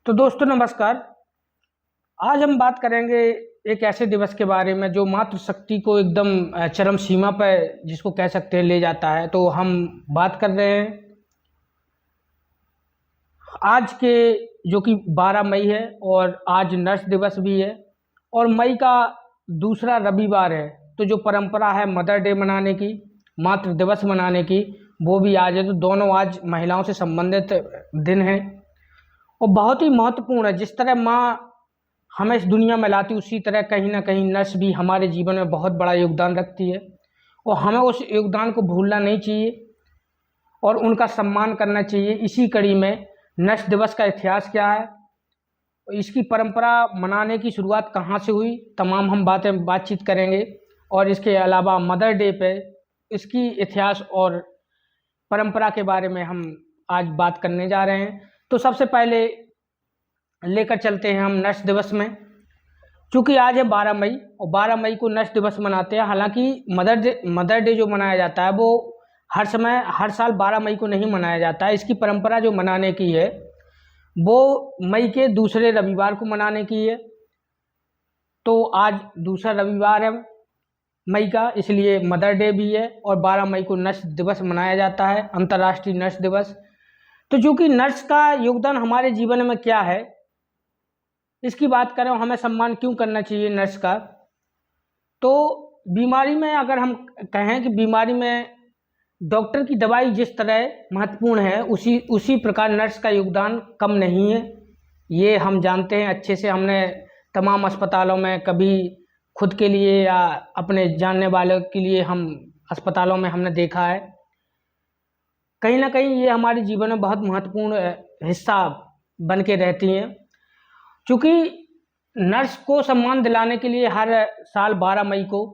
तो दोस्तों नमस्कार। आज हम बात करेंगे एक ऐसे दिवस के बारे में जो मातृशक्ति को एकदम चरम सीमा पर जिसको कह सकते हैं ले जाता है। तो हम बात कर रहे हैं आज के जो कि 12 मई है और आज नर्स दिवस भी है और मई का दूसरा रविवार है। तो जो परंपरा है मदर डे मनाने की, मातृ दिवस मनाने की, वो भी आज है। तो दोनों आज महिलाओं से संबंधित दिन हैं और बहुत ही महत्वपूर्ण है। जिस तरह माँ हमें इस दुनिया में लाती, उसी तरह कहीं ना कहीं नर्स भी हमारे जीवन में बहुत बड़ा योगदान रखती है और हमें उस योगदान को भूलना नहीं चाहिए और उनका सम्मान करना चाहिए। इसी कड़ी में नर्स दिवस का इतिहास क्या है, इसकी परंपरा मनाने की शुरुआत कहाँ से हुई, तमाम हम बातचीत करेंगे। और इसके अलावा मदर डे पे इसकी इतिहास और परंपरा के बारे में हम आज बात करने जा रहे हैं। तो सबसे पहले लेकर चलते हैं हम नर्स दिवस में। चूँकि आज है 12 मई और 12 मई को नर्स दिवस मनाते हैं। हालांकि मदर डे जो मनाया जाता है वो हर साल 12 मई को नहीं मनाया जाता है। इसकी परंपरा जो मनाने की है वो मई के दूसरे रविवार को मनाने की है। तो आज दूसरा रविवार है मई का, इसलिए मदर डे भी है और 12 मई को नर्स दिवस मनाया जाता है, अंतर्राष्ट्रीय नर्स दिवस। तो चूँकि नर्स का योगदान हमारे जीवन में क्या है इसकी बात करें, हमें सम्मान क्यों करना चाहिए नर्स का। तो बीमारी में अगर हम कहें कि बीमारी में डॉक्टर की दवाई जिस तरह महत्वपूर्ण है उसी प्रकार नर्स का योगदान कम नहीं है। ये हम जानते हैं अच्छे से। हमने तमाम अस्पतालों में कभी खुद के लिए या अपने जानने वालों के लिए हम अस्पतालों में हमने देखा है। कहीं ना कहीं ये हमारे जीवन में बहुत महत्वपूर्ण हिस्सा बन के रहती हैं। चूँकि नर्स को सम्मान दिलाने के लिए हर साल 12 मई को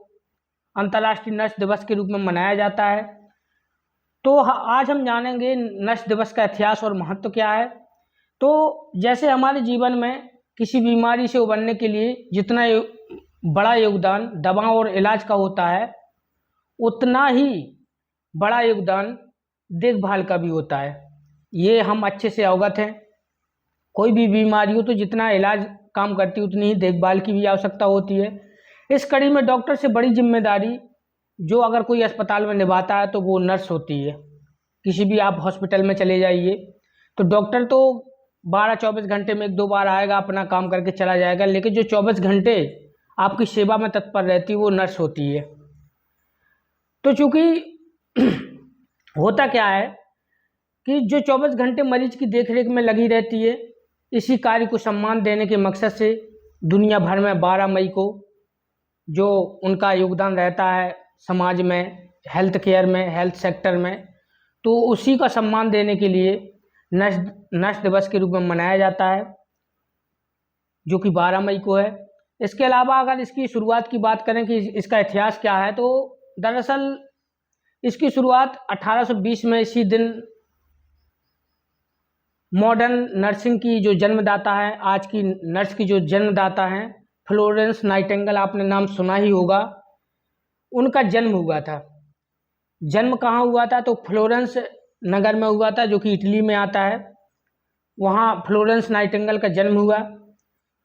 अंतर्राष्ट्रीय नर्स दिवस के रूप में मनाया जाता है। तो आज हम जानेंगे नर्स दिवस का इतिहास और महत्व क्या है। तो जैसे हमारे जीवन में किसी बीमारी से उबरने के लिए जितना बड़ा योगदान दवाओं और इलाज का होता है, उतना ही बड़ा योगदान देखभाल का भी होता है। ये हम अच्छे से अवगत हैं। कोई भी बीमारी हो तो जितना इलाज काम करती है उतनी ही देखभाल की भी आवश्यकता होती है। इस कड़ी में डॉक्टर से बड़ी जिम्मेदारी जो अगर कोई अस्पताल में निभाता है तो वो नर्स होती है। किसी भी आप हॉस्पिटल में चले जाइए तो डॉक्टर तो 12-24 घंटे में 1-2 बार आएगा, अपना काम करके चला जाएगा, लेकिन जो 24 घंटे आपकी सेवा में तत्पर रहती है वो नर्स होती है। तो चूँकि होता क्या है कि जो 24 घंटे मरीज की देखरेख में लगी रहती है, इसी कार्य को सम्मान देने के मकसद से दुनिया भर में 12 मई को जो उनका योगदान रहता है समाज में, हेल्थ केयर में, हेल्थ सेक्टर में, तो उसी का सम्मान देने के लिए नर्स दिवस के रूप में मनाया जाता है जो कि 12 मई को है। इसके अलावा अगर इसकी शुरुआत की बात करें कि इसका इतिहास क्या है, तो दरअसल इसकी शुरुआत 1820 में इसी दिन मॉडर्न नर्सिंग की जो जन्मदाता है, आज की नर्स की जो जन्मदाता हैं, फ्लोरेंस नाइटिंगेल, आपने नाम सुना ही होगा, उनका जन्म हुआ था। जन्म कहाँ हुआ था? तो फ्लोरेंस नगर में हुआ था जो कि इटली में आता है। वहाँ फ्लोरेंस नाइटिंगेल का जन्म हुआ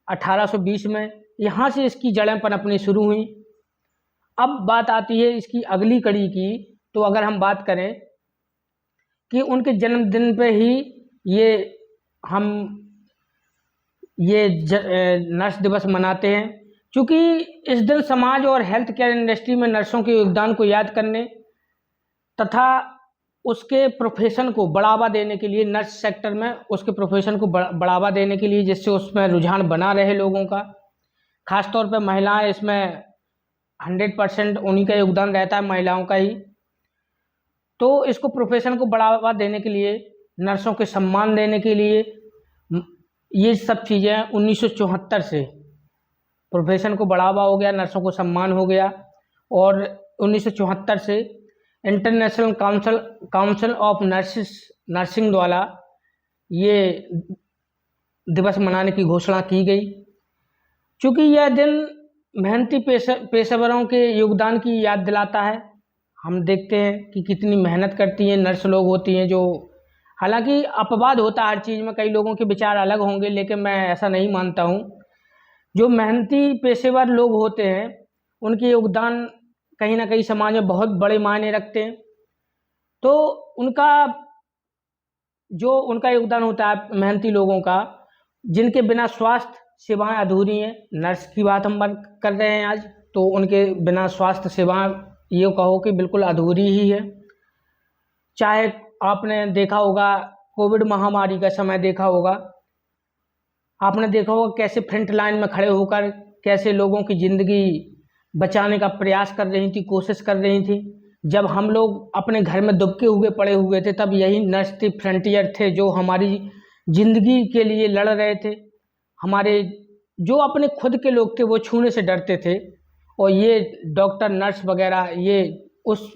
1820 में। यहाँ से इसकी जड़ें पनपनी शुरू हुई। अब बात आती है इसकी अगली कड़ी की। तो अगर हम बात करें कि उनके जन्मदिन पे ही हम ये नर्स दिवस मनाते हैं, क्योंकि इस दिन समाज और हेल्थ केयर इंडस्ट्री में नर्सों के योगदान को याद करने तथा उसके प्रोफेशन को बढ़ावा देने के लिए, नर्स सेक्टर में उसके प्रोफेशन को बढ़ावा देने के लिए, जिससे उसमें रुझान बना रहे लोगों का। ख़ासतौर पर महिलाएं, इसमें 100% उन्हीं का योगदान रहता है, महिलाओं का ही। तो इसको प्रोफेशन को बढ़ावा देने के लिए, नर्सों के सम्मान देने के लिए, ये सब चीज़ें 1974 से प्रोफेशन को बढ़ावा हो गया, नर्सों को सम्मान हो गया। और 1974 से इंटरनेशनल काउंसिल ऑफ नर्सिंग द्वारा ये दिवस मनाने की घोषणा की गई। चूँकि यह दिन मेहनती पेशेवरों के योगदान की याद दिलाता है। हम देखते हैं कि कितनी मेहनत करती हैं नर्स लोग होती हैं जो हालांकि अपवाद होता है हर चीज़ में, कई लोगों के विचार अलग होंगे, लेकिन मैं ऐसा नहीं मानता हूँ। जो मेहनती पेशेवर लोग होते हैं उनके योगदान कहीं ना कहीं समाज में बहुत बड़े मायने रखते हैं। तो उनका जो उनका योगदान होता है मेहनती लोगों का, जिनके बिना स्वास्थ्य सेवाएं अधूरी हैं। नर्स की बात हम बात कर रहे हैं आज, तो उनके बिना स्वास्थ्य सेवाएं ये कहो कि बिल्कुल अधूरी ही है। चाहे आपने देखा होगा कोविड महामारी का समय देखा होगा, आपने देखा होगा कैसे फ्रंट लाइन में खड़े होकर कैसे लोगों की ज़िंदगी बचाने का प्रयास कर रही थी, कोशिश कर रही थी। जब हम लोग अपने घर में दुबके हुए पड़े हुए थे, तब यही नर्स थी, फ्रंटियर थे, जो हमारी ज़िंदगी के लिए लड़ रहे थे। हमारे जो अपने खुद के लोग थे वो छूने से डरते थे, और ये डॉक्टर नर्स वगैरह ये उस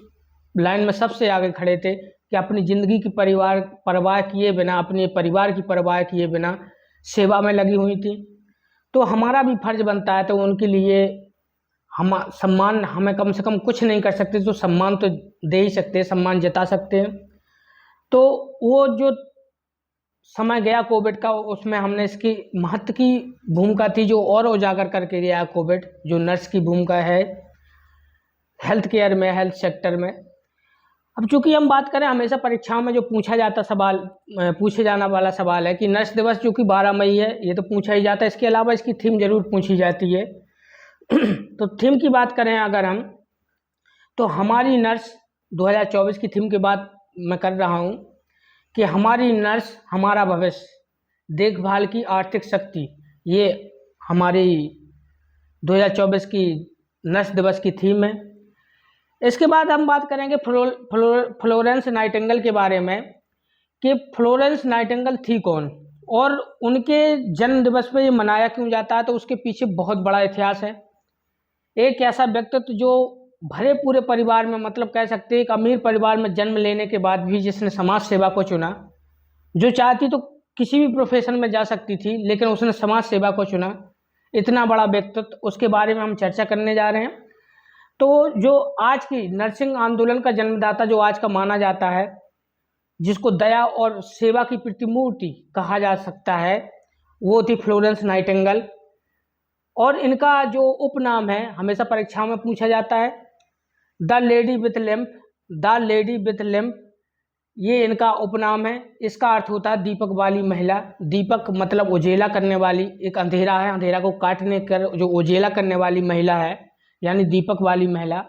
लाइन में सबसे आगे खड़े थे कि अपनी ज़िंदगी की परवाह किए बिना, अपने परिवार की परवाह किए बिना सेवा में लगी हुई थी। तो हमारा भी फर्ज बनता है, तो उनके लिए हम सम्मान, हमें कम से कम कुछ नहीं कर सकते तो सम्मान तो दे ही सकते हैं, सम्मान जता सकते हैं। तो वो जो समय गया कोविड का, उसमें हमने इसकी महत्व की भूमिका थी जो और उजागर करके गया कोविड, जो नर्स की भूमिका है हेल्थ केयर में, हेल्थ सेक्टर में। अब चूंकि हम बात करें, हमेशा परीक्षाओं में जो पूछा जाता सवाल, पूछे जाने वाला सवाल है कि नर्स दिवस जो कि 12 मई है, ये तो पूछा ही जाता है। इसके अलावा इसकी थीम जरूर पूछी जाती है। तो थीम की बात करें अगर हम, तो हमारी नर्स 2024 की थीम की बात मैं कर रहा हूँ कि हमारी नर्स हमारा भविष्य, देखभाल की आर्थिक शक्ति, ये हमारी 2024 की नर्स दिवस की थीम है। इसके बाद हम बात करेंगे फ्लोरेंस नाइटिंगेल के बारे में कि फ्लोरेंस नाइटिंगेल थी कौन और उनके जन्म दिवस पे ये मनाया क्यों जाता है। तो उसके पीछे बहुत बड़ा इतिहास है। एक ऐसा व्यक्तित्व जो भरे पूरे परिवार में, मतलब कह सकते हैं एक अमीर परिवार में जन्म लेने के बाद भी जिसने समाज सेवा को चुना, जो चाहती तो किसी भी प्रोफेशन में जा सकती थी, लेकिन उसने समाज सेवा को चुना। इतना बड़ा व्यक्तित्व, उसके बारे में हम चर्चा करने जा रहे हैं। तो जो आज की नर्सिंग आंदोलन का जन्मदाता जो आज का माना जाता है, जिसको दया और सेवा की प्रतिमूर्ति कहा जा सकता है, वो थी फ्लोरेंस नाइटिंगेल। और इनका जो उपनाम है, हमेशा परीक्षाओं में पूछा जाता है, the lady with lamp, the lady with lamp, ये इनका उपनाम है। इसका अर्थ होता है दीपक वाली महिला। दीपक मतलब उजेला करने वाली, एक अंधेरा है, अंधेरा को काटने कर जो उजेला करने वाली महिला है, यानी दीपक वाली महिला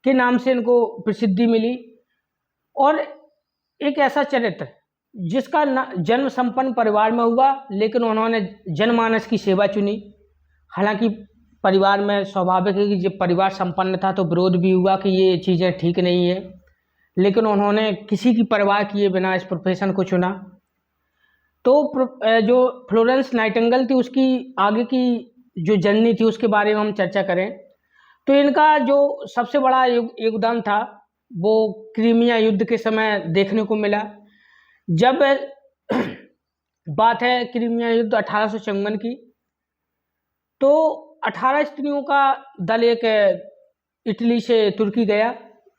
के नाम से इनको प्रसिद्धि मिली। और एक ऐसा चरित्र जिसका जन्म संपन्न परिवार में हुआ, लेकिन उन्होंने जनमानस की सेवा चुनी। हालांकि परिवार में स्वाभाविक है कि जब परिवार संपन्न था तो विरोध भी हुआ कि ये चीज़ें ठीक नहीं है, लेकिन उन्होंने किसी की परवाह किए बिना इस प्रोफेशन को चुना। तो जो फ्लोरेंस नाइटिंगेल थी, उसकी आगे की जो जर्नी थी उसके बारे में हम चर्चा करें तो इनका जो सबसे बड़ा योगदान था वो क्रीमिया युद्ध के समय देखने को मिला। जब बात है क्रीमिया युद्ध 1854 की, तो 18 स्त्रियों का दल एक इटली से तुर्की गया,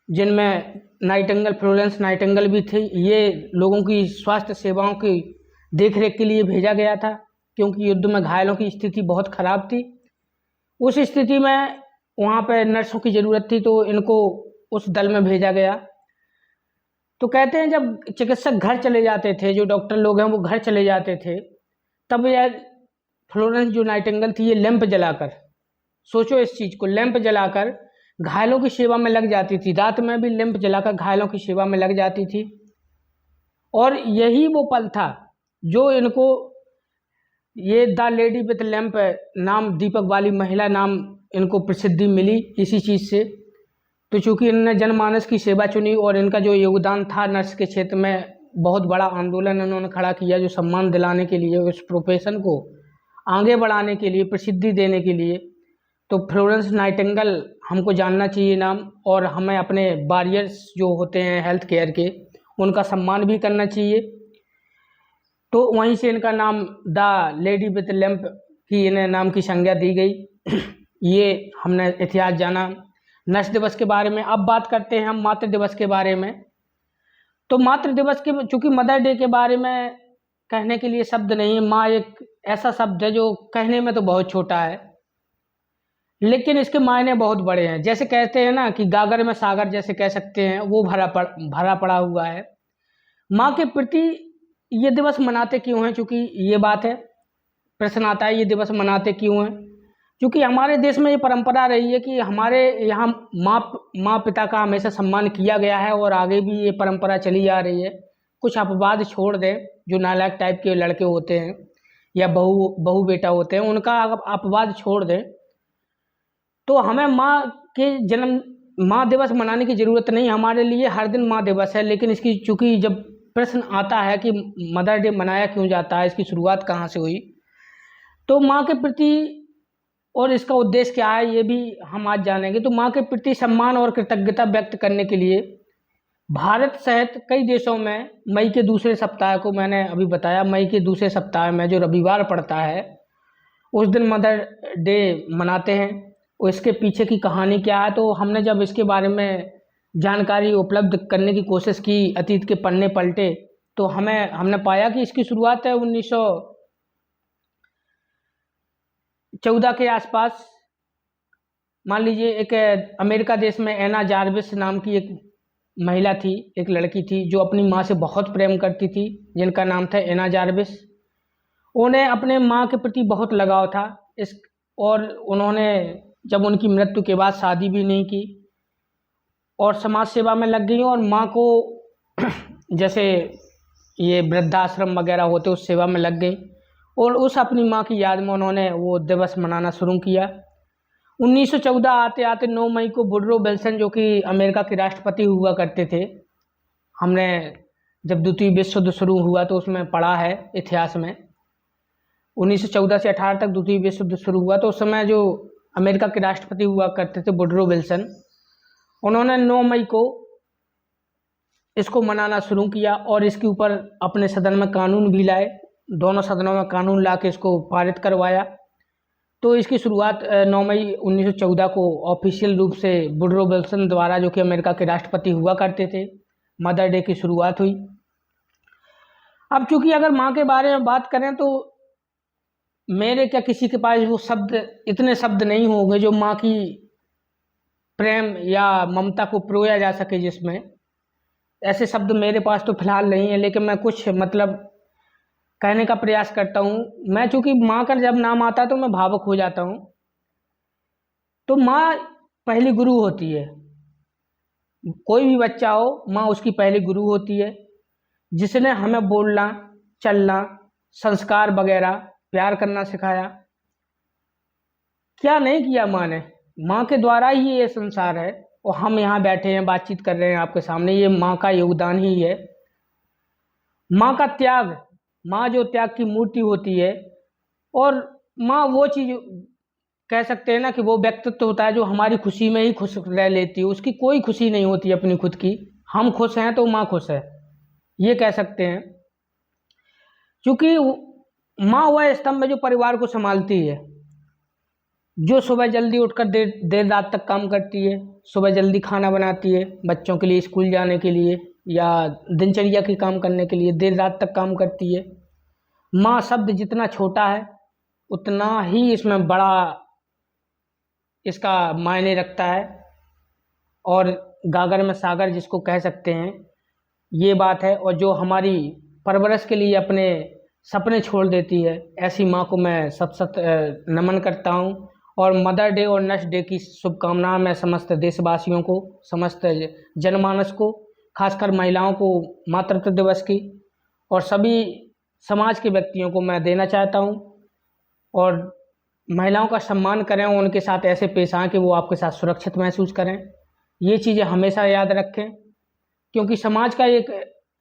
जिनमें नाइटिंगेल, फ्लोरेंस नाइटिंगेल भी थी। ये लोगों की स्वास्थ्य सेवाओं की देखरेख के लिए भेजा गया था, क्योंकि युद्ध में घायलों की स्थिति बहुत ख़राब थी। उस स्थिति में वहाँ पे नर्सों की ज़रूरत थी, तो इनको उस दल में भेजा गया। तो कहते हैं जब चिकित्सक घर चले जाते थे, जो डॉक्टर लोग हैं वो घर चले जाते थे, तब यह फ्लोरेंस जो नाइटिंगेल थी ये लैंप जलाकर, सोचो इस चीज़ को, लैंप जलाकर घायलों की सेवा में लग जाती थी। रात में भी लैंप जलाकर घायलों की सेवा में लग जाती थी। और यही वो पल था जो इनको ये द लेडी विथ लैंप नाम, दीपक वाली महिला नाम, इनको प्रसिद्धि मिली इसी चीज़ से। तो चूँकि इन्होंने जनमानस की सेवा चुनी और इनका जो योगदान था नर्स के क्षेत्र में, बहुत बड़ा आंदोलन इन्होंने खड़ा किया, जो सम्मान दिलाने के लिए, उस प्रोफेशन को आगे बढ़ाने के लिए, प्रसिद्धि देने के लिए। तो फ्लोरेंस नाइटिंगेल हमको जानना चाहिए नाम, और हमें अपने वॉरियर्स जो होते हैं हेल्थ केयर के, उनका सम्मान भी करना चाहिए। तो वहीं से इनका नाम द लेडी विथ लैंप की इन्हें नाम की संज्ञा दी गई। ये हमने इतिहास जाना नर्स दिवस के बारे में। अब बात करते हैं हम मातृ दिवस के बारे में। तो मातृ दिवस के, चूँकि मदर डे के बारे में कहने के लिए शब्द नहीं है। माँ एक ऐसा शब्द है जो कहने में तो बहुत छोटा है, लेकिन इसके मायने बहुत बड़े हैं। जैसे कहते हैं ना कि गागर में सागर, जैसे कह सकते हैं, वो भरा पड़ा हुआ है। माँ के प्रति ये दिवस मनाते क्यों हैं, चूँकि ये बात है, प्रश्न आता है ये दिवस मनाते क्यों हैं। क्योंकि हमारे देश में ये परंपरा रही है कि हमारे यहाँ माँ पिता का हमेशा सम्मान किया गया है और आगे भी ये परंपरा चली आ रही है। कुछ अपवाद छोड़ दें, जो नालायक टाइप के लड़के होते हैं या बहू बेटा होते हैं, उनका अपवाद छोड़ दें, तो हमें माँ दिवस मनाने की ज़रूरत नहीं। हमारे लिए हर दिन माँ दिवस है। लेकिन इसकी, चूँकि जब प्रश्न आता है कि मदर डे मनाया क्यों जाता है, इसकी शुरुआत कहाँ से हुई, तो माँ के प्रति और इसका उद्देश्य क्या है, ये भी हम आज जानेंगे। तो माँ के प्रति सम्मान और कृतज्ञता व्यक्त करने के लिए भारत सहित कई देशों में मई के दूसरे सप्ताह को, मैंने अभी बताया, मई के दूसरे सप्ताह में जो रविवार पड़ता है, उस दिन मदर डे मनाते हैं। और इसके पीछे की कहानी क्या है, तो हमने जब इसके बारे में जानकारी उपलब्ध करने की कोशिश की, अतीत के पन्ने पलटे, तो हमने पाया कि इसकी शुरुआत है 1914 के आसपास। मान लीजिए एक अमेरिका देश में एना जार्विस नाम की एक महिला थी, एक लड़की थी जो अपनी माँ से बहुत प्रेम करती थी, जिनका नाम था एना जार्विस। उन्हें अपने माँ के प्रति बहुत लगाव था और उन्होंने जब उनकी मृत्यु के बाद शादी भी नहीं की और समाज सेवा में लग गई और माँ को जैसे ये वृद्धाश्रम वगैरह होते उस सेवा में लग गई और उस अपनी माँ की याद में उन्होंने वो दिवस मनाना शुरू किया। 1914 आते आते 9 मई को वुडरो विल्सन, जो कि अमेरिका के राष्ट्रपति हुआ करते थे, हमने जब द्वितीय विश्व युद्ध शुरू हुआ तो उसमें पढ़ा है इतिहास में, 1914 से 18 तक द्वितीय विश्व युद्ध शुरू हुआ, तो उस समय जो अमेरिका के राष्ट्रपति हुआ करते थे वुडरो विल्सन, उन्होंने 9 मई को इसको मनाना शुरू किया और इसके ऊपर अपने सदन में कानून भी लाए, दोनों सदनों में कानून ला के इसको पारित करवाया। तो इसकी शुरुआत 9 मई 1914 को ऑफिशियल रूप से वुडरो विल्सन द्वारा, जो कि अमेरिका के राष्ट्रपति हुआ करते थे, मदर डे की शुरुआत हुई। अब चूंकि अगर माँ के बारे में बात करें तो मेरे क्या किसी के पास वो शब्द, इतने शब्द नहीं होंगे जो माँ की प्रेम या ममता को परोया जा सके, जिसमें ऐसे शब्द मेरे पास तो फिलहाल नहीं है। लेकिन मैं कुछ मतलब कहने का प्रयास करता हूँ। मैं चूँकि माँ का जब नाम आता है तो मैं भावुक हो जाता हूँ। तो माँ पहली गुरु होती है, कोई भी बच्चा हो, माँ उसकी पहली गुरु होती है, जिसने हमें बोलना, चलना, संस्कार वगैरह, प्यार करना सिखाया। क्या नहीं किया माँ ने? माँ के द्वारा ही ये संसार है और हम यहाँ बैठे हैं, बातचीत कर रहे हैं आपके सामने, ये माँ का योगदान ही है। माँ का त्याग, माँ जो त्याग की मूर्ति होती है, और माँ वो चीज़ कह सकते हैं ना कि वो व्यक्तित्व होता है जो हमारी खुशी में ही खुश रह लेती है, उसकी कोई खुशी नहीं होती अपनी खुद की। हम खुश हैं तो माँ खुश है, ये कह सकते हैं। क्योंकि माँ वह स्तंभ है जो परिवार को संभालती है, जो सुबह जल्दी उठकर देर रात तक काम करती है, सुबह जल्दी खाना बनाती है बच्चों के लिए स्कूल जाने के लिए या दिनचर्या के काम करने के लिए, देर रात तक काम करती है। माँ शब्द जितना छोटा है उतना ही इसमें बड़ा इसका मायने रखता है, और गागर में सागर जिसको कह सकते हैं, ये बात है। और जो हमारी परवरिश के लिए अपने सपने छोड़ देती है, ऐसी माँ को मैं सत नमन करता हूँ। और मदर डे और नर्स डे की शुभकामनाएं मैं समस्त देशवासियों को, समस्त जनमानस को, खासकर महिलाओं को मातृत्व दिवस की और सभी समाज के व्यक्तियों को मैं देना चाहता हूँ। और महिलाओं का सम्मान करें, उनके साथ ऐसे पेश आएँ कि वो आपके साथ सुरक्षित महसूस करें। ये चीज़ें हमेशा याद रखें, क्योंकि समाज का एक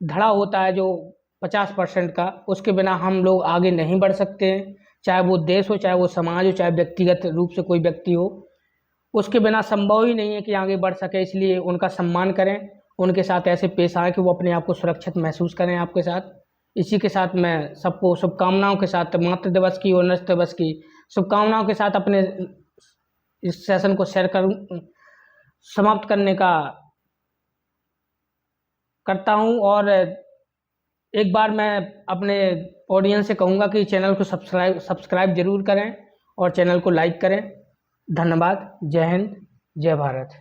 धड़ा होता है जो 50% का, उसके बिना हम लोग आगे नहीं बढ़ सकते हैं। चाहे वो देश हो, चाहे वो समाज हो, चाहे व्यक्तिगत रूप से कोई व्यक्ति हो, उसके बिना संभव ही नहीं है कि आगे बढ़ सके। इसलिए उनका सम्मान करें, उनके साथ ऐसे पेश आए कि वो अपने आप को सुरक्षित महसूस करें आपके साथ। इसी के साथ मैं सबको शुभकामनाओं के साथ मातृ दिवस की और नर्स दिवस की शुभकामनाओं के साथ अपने इस सेशन को समाप्त करने का करता हूँ। और एक बार मैं अपने ऑडियंस से कहूँगा कि चैनल को सब्सक्राइब जरूर करें और चैनल को लाइक करें। धन्यवाद। जय हिंद, जय भारत।